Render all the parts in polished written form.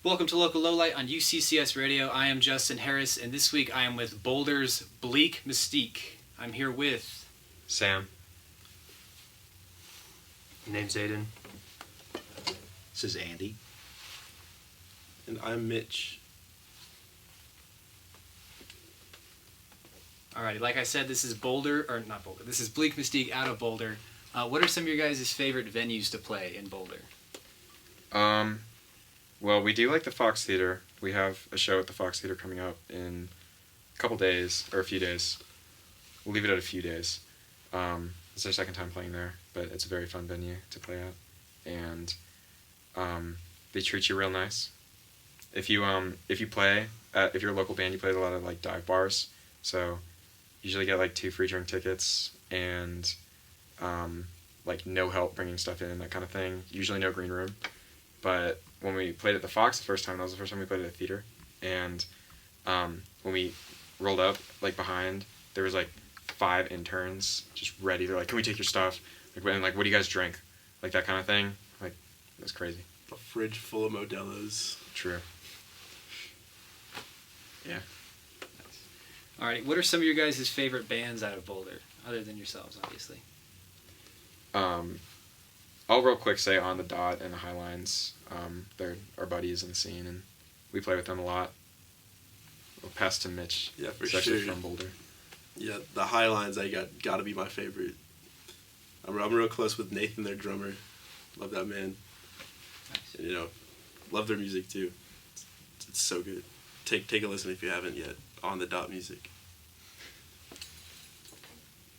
Welcome to Local Lowlight on UCCS Radio. I am Justin Harris, and this week I am with Boulder's Bleak Mystique. I'm here with... Sam. Your name's Aiden. This is Andy. And I'm Mitch. Alrighty, like I said, this is this is Bleak Mystique out of Boulder. What are some of your guys' favorite venues to play in Boulder? Well, we do like the Fox Theater. We have a show at the Fox Theater coming up in a couple days, or a few days. We'll leave it at a few days. It's our second time playing there, but it's a very fun venue to play at. And they treat you real nice. If you play if you're a local band, you play at a lot of like dive bars. So usually get like 2 free drink tickets and like no help bringing stuff in, that kind of thing. Usually no green room. But when we played at the Fox the first time, that was the first time we played at a theater. And when we rolled up, like behind, there was like 5 interns just ready. They're like, "Can we take your stuff?" And like, "What do you guys drink?" Like that kind of thing. Like, it was crazy. A fridge full of Modelo's. True. Yeah. Alrighty, what are some of your guys' favorite bands out of Boulder, other than yourselves, obviously? I'll real quick say On the Dot and the Highlines. They're our buddies in the scene, and we play with them a lot. We'll pass to Mitch. Yeah, for He's sure. actually from Boulder. Yeah, the Highlines gotta be my favorite. I'm real close with Nathan, their drummer. Love that man. Nice. And, love their music too. It's so good. Take a listen if you haven't yet. On the Dot music.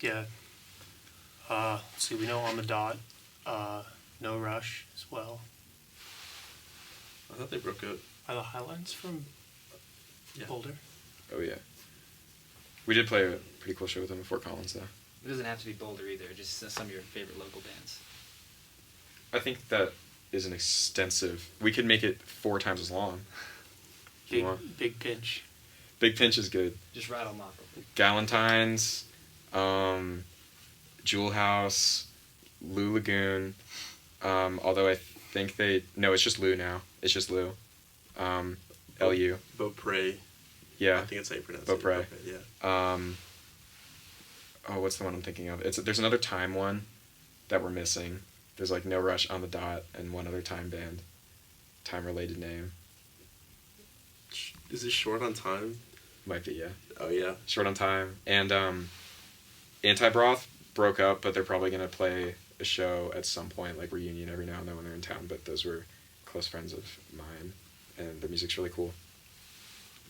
Yeah. See, we know On the Dot. No Rush as well. I thought they broke up. Are the Highlands from Boulder? Oh yeah. We did play a pretty cool show with them in Fort Collins though. It doesn't have to be Boulder either, just some of your favorite local bands. I think that is an extensive... We could make it 4 times as long. Big Pinch. Big Pinch is good. Just rattle them off real quick. Galentine's, Jewel House, Lou Lagoon, although I think no, it's just Lou now. It's just Lou. LU. Beaupre. Yeah. I think that's how you pronounce Beaupre. it. Yeah. What's the one I'm thinking of? There's another Time one that we're missing. There's like No Rush, On the Dot, and one other Time band. Time-related name. Is it Short on Time? Might be, yeah. Oh, yeah. Short on Time. And Anti-Broth broke up, but they're probably going to play a show at some point, like reunion every now and then when they're in town. But those were close friends of mine, and their music's really cool.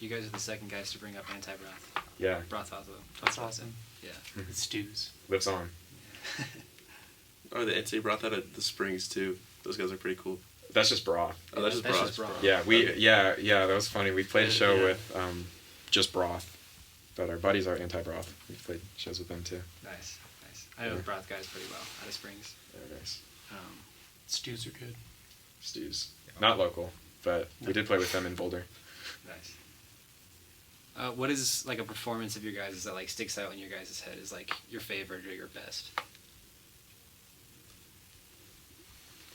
You guys are the second guys to bring up Anti-Broth. Yeah. Brothazo. That's awesome. Yeah. It stews. Lives on. Oh, the NC brought that at the Springs, too. Those guys are pretty cool. That's just Broth. Oh, that's just broth. Yeah, Okay. yeah, that was funny. We played a show Yeah. with just Broth, but our buddies are Anti-Broth. We've played shows with them too. Nice. I know the Broth guys pretty well, out of Springs. They're nice. Stews are good. Stews. Not local, but we did play with them in Boulder. Nice. What is like a performance of your guys' that like sticks out in your guys' head is like your favorite or your best?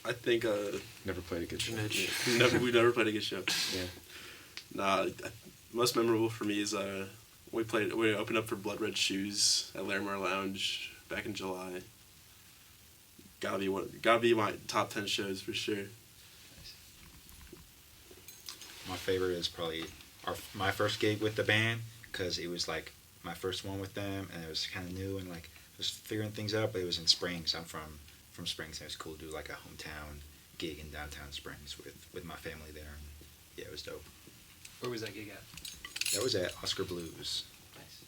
I think Never played a good show. we never played a good show. Yeah. Nah, most memorable for me is we opened up for Blood Red Shoes at Larimar Lounge back in July. Gotta be my top 10 shows for sure. My favorite is probably my first gig with the band, because it was like my first one with them, and it was kind of new and like just figuring things out. But it was in Springs. I'm from Springs, and it was cool to do like a hometown gig in downtown Springs with my family there. And yeah, it was dope. Where was that gig at? That was at Oscar Blues. Nice.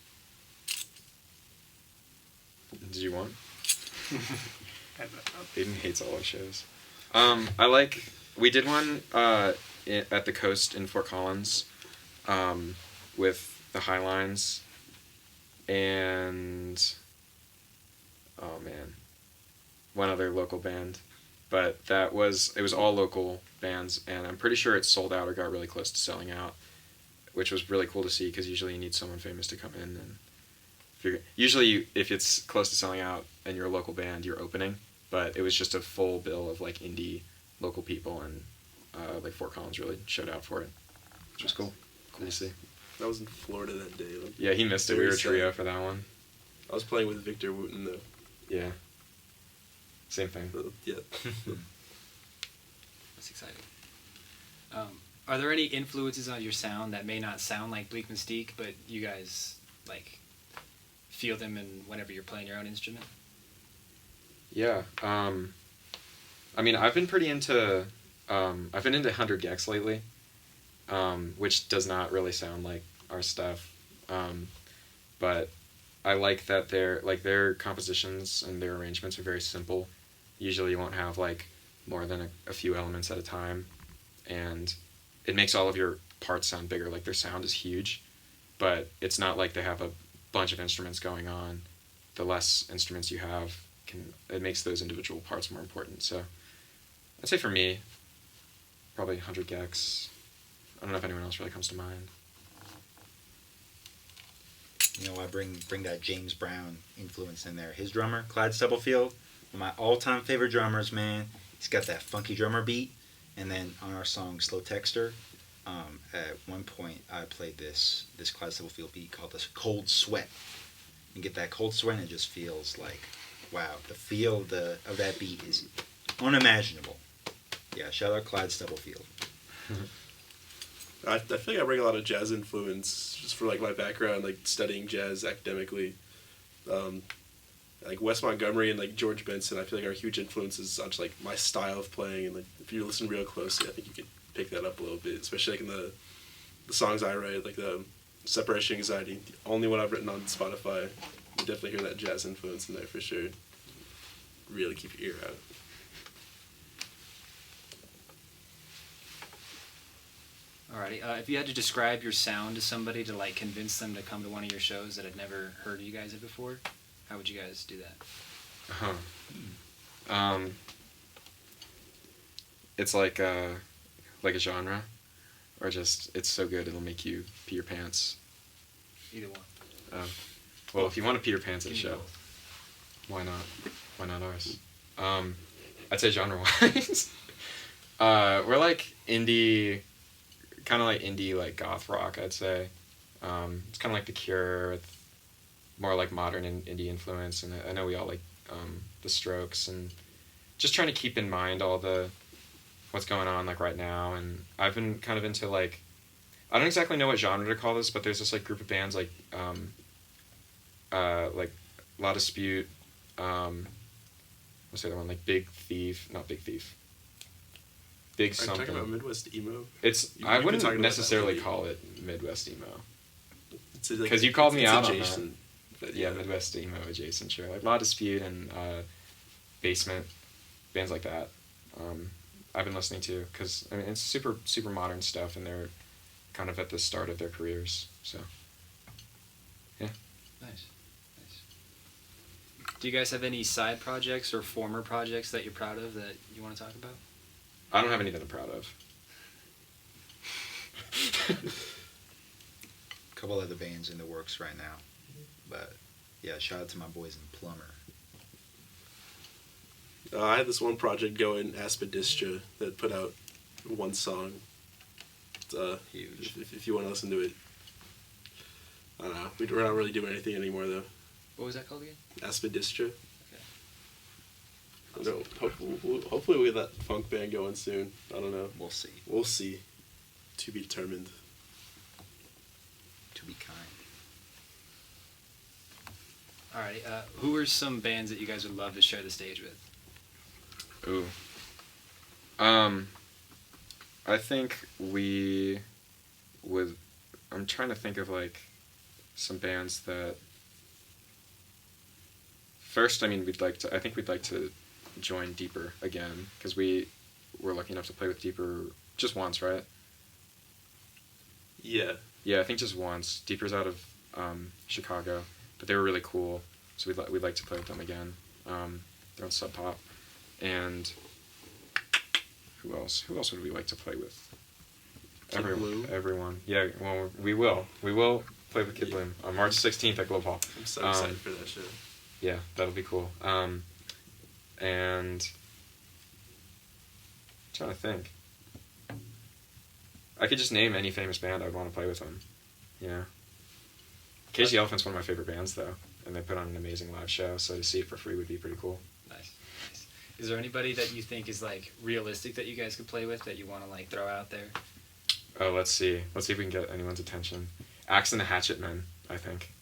Did you want? Oh. Aiden hates all our shows. We did one at the Coast in Fort Collins with the Highlines and one other local band, but it was all local bands, and I'm pretty sure it sold out or got really close to selling out, which was really cool to see, because usually you need someone famous to come in, and if it's close to selling out and you're a local band, you're opening, but it was just a full bill of like indie local people, and like Fort Collins really showed out for it, which was cool. Cool to see. I was in Florida that day. Like, Yeah, he missed it. We very were a trio sad. for that one. I was playing with Victor Wooten though. Yeah. Same thing. So, yeah. That's exciting. Are there any influences on your sound that may not sound like Bleak Mystique, but you guys like feel them in whenever you're playing your own instrument? Yeah. I mean, I've been pretty into 100 gecs lately, which does not really sound like our stuff. But I like that their compositions and their arrangements are very simple. Usually you won't have like more than a few elements at a time, and it makes all of your parts sound bigger. Like their sound is huge, but it's not like they have a bunch of instruments going on. The less instruments you have, it makes those individual parts more important. So I'd say for me, probably 100 gecs. I don't know if anyone else really comes to mind. You know, I bring that James Brown influence in there. His drummer, Clyde Stubblefield, one of my all-time favorite drummers, man. He's got that funky drummer beat. And then on our song Slow Texter, at one point I played this Clyde Stubblefield beat called this Cold Sweat. And get that cold sweat and it just feels like, wow, the feel of that beat is unimaginable. Yeah, shout out Clyde Stubblefield. I feel like I bring a lot of jazz influence just for like my background, like studying jazz academically. Like Wes Montgomery and like George Benson, I feel like are huge influences on just like my style of playing. And like if you listen real closely, I think you could pick that up a little bit, especially like in the songs I write, like the Separation Anxiety, the only one I've written on Spotify. You definitely hear that jazz influence in there for sure. Really keep your ear out. Alrighty. If you had to describe your sound to somebody to like convince them to come to one of your shows that had never heard you guys before, how would you guys do that? It's like a genre, or just it's so good it'll make you pee your pants. Either one. Well, if you want to pee your pants at a Give me show, both. why not? Why not ours? I'd say genre-wise, we're like indie, kind of like indie, like goth rock. I'd say it's kind of like The Cure, with more like modern and indie influence. And I know we all like The Strokes, and just trying to keep in mind all the what's going on like right now. And I've been kind of into like, I don't exactly know what genre to call this, but there's this like group of bands like La Dispute, what's the other one, like Big Thief, not Big Thief, Big Are you something. talking about Midwest emo? It's You've I been wouldn't talking about that necessarily lately. call it Midwest emo. It's like, 'Cause you called me it's out on that. adjacent, but Yeah, Midwest emo adjacent, sure. Like La Dispute and Basement, bands like that. I've been listening to, because I mean it's super super modern stuff, and they're kind of at the start of their careers. So yeah. Nice. Do you guys have any side projects or former projects that you're proud of that you want to talk about? I don't have anything I'm proud of. A couple other bands in the works right now. But yeah, shout out to my boys in Plumber. I had this one project going, Aspidistra, that put out one song. It's, Huge. If you want to listen to it. I don't know. We're not really doing anything anymore, though. What was that called again? Aspidistra. Okay. No, hopefully we get that funk band going soon. I don't know. We'll see. We'll see. To be determined. To be kind. Alrighty. Who are some bands that you guys would love to share the stage with? Ooh. I think we would. I'm trying to think of like some bands that. First, I mean, I think we'd like to join Deeper again, because we were lucky enough to play with Deeper just once, right? Yeah. Yeah, I think just once. Deeper's out of Chicago, but they were really cool, so we'd like to play with them again. They're on Sub Pop. And who else? Who else would we like to play with? Kid Bloom? Everyone. Yeah, well, we will. We will play with Kid Bloom on March 16th at Globe Hall. I'm so excited for that show. Yeah, that'll be cool. And I'm trying to think. I could just name any famous band I'd want to play with them. Yeah. Cage the Elephant's one of my favorite bands, though, and they put on an amazing live show, so to see it for free would be pretty cool. Nice. Is there anybody that you think is like realistic that you guys could play with that you want to like throw out there? Oh, let's see. Let's see if we can get anyone's attention. Axe and the Hatchet Men, I think.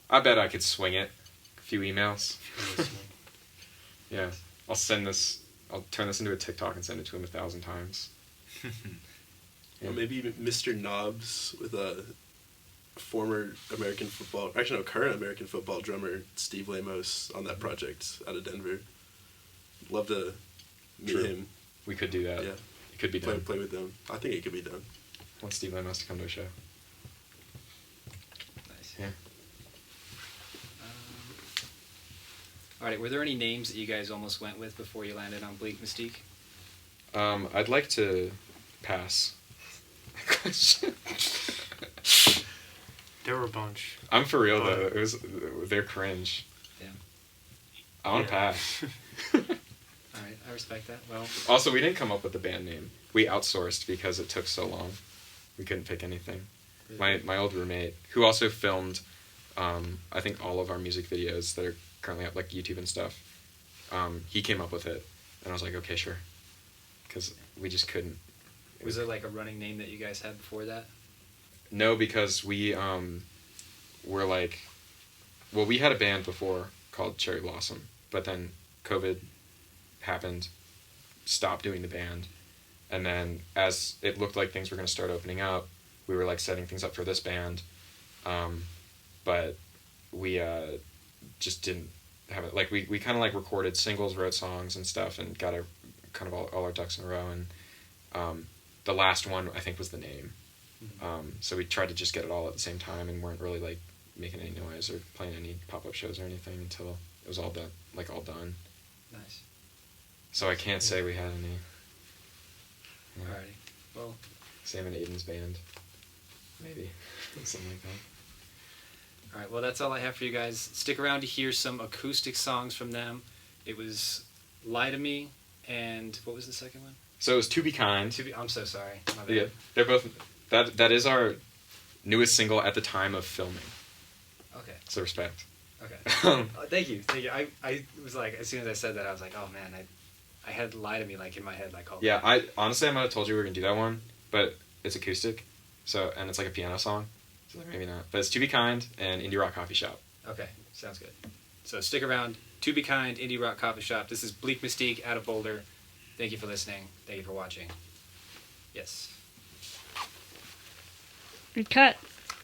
I bet I could swing it. A few emails. Yeah. I'll turn this into a TikTok and send it to him 1,000 times. Or maybe Mr. Knobs with a former American football, actually no, current American football drummer Steve Lamos on that project out of Denver. Love to meet him. We could do that. Yeah. It could be done. Play with them. I think it could be done. I want Steve Lamos to come to a show. Nice. Yeah. All right. Were there any names that you guys almost went with before you landed on Bleak Mystique? I'd like to pass. Question. There were a bunch. I'm for real though. They're cringe. Yeah. I want to pass. All right. I respect that. Well. Also, we didn't come up with the band name. We outsourced because it took so long. We couldn't pick anything. My old roommate, who also filmed, I think all of our music videos that are currently up, like YouTube and stuff, he came up with it, and I was like, okay, sure, because we just couldn't. Was it like a running name that you guys had before that? No, because we were like, well, we had a band before called Cherry Blossom, but then COVID happened, stopped doing the band, and then as it looked like things were going to start opening up, we were like setting things up for this band, but we just didn't have it. Like we kind of like recorded singles, wrote songs and stuff, and got our kind of all our ducks in a row, and the last one I think was the name. So we tried to just get it all at the same time and weren't really like making any noise or playing any pop-up shows or anything until it was all done. Nice. So I can't say we had any. Yeah. Alrighty. Well. Sam and Aiden's band, maybe something like that. All right. Well, that's all I have for you guys. Stick around to hear some acoustic songs from them. It was "Lie to Me" and what was the second one? So it was "To Be Kind." I'm so sorry. My bad. Yeah, they're both. That is our newest single at the time of filming. Okay. So respect. Okay. Thank you. I was like, as soon as I said that, I was like, oh man, I had "Lie to Me" like in my head, like all. Yeah, I honestly might have told you we were gonna do that one, but it's acoustic, and it's like a piano song, so maybe not. But it's "To Be Kind" and "Indie Rock Coffee Shop." Okay, sounds good. So stick around. "To Be Kind," Indie Rock Coffee Shop. This is Bleak Mystique out of Boulder. Thank you for listening. Thank you for watching. Yes. Cut.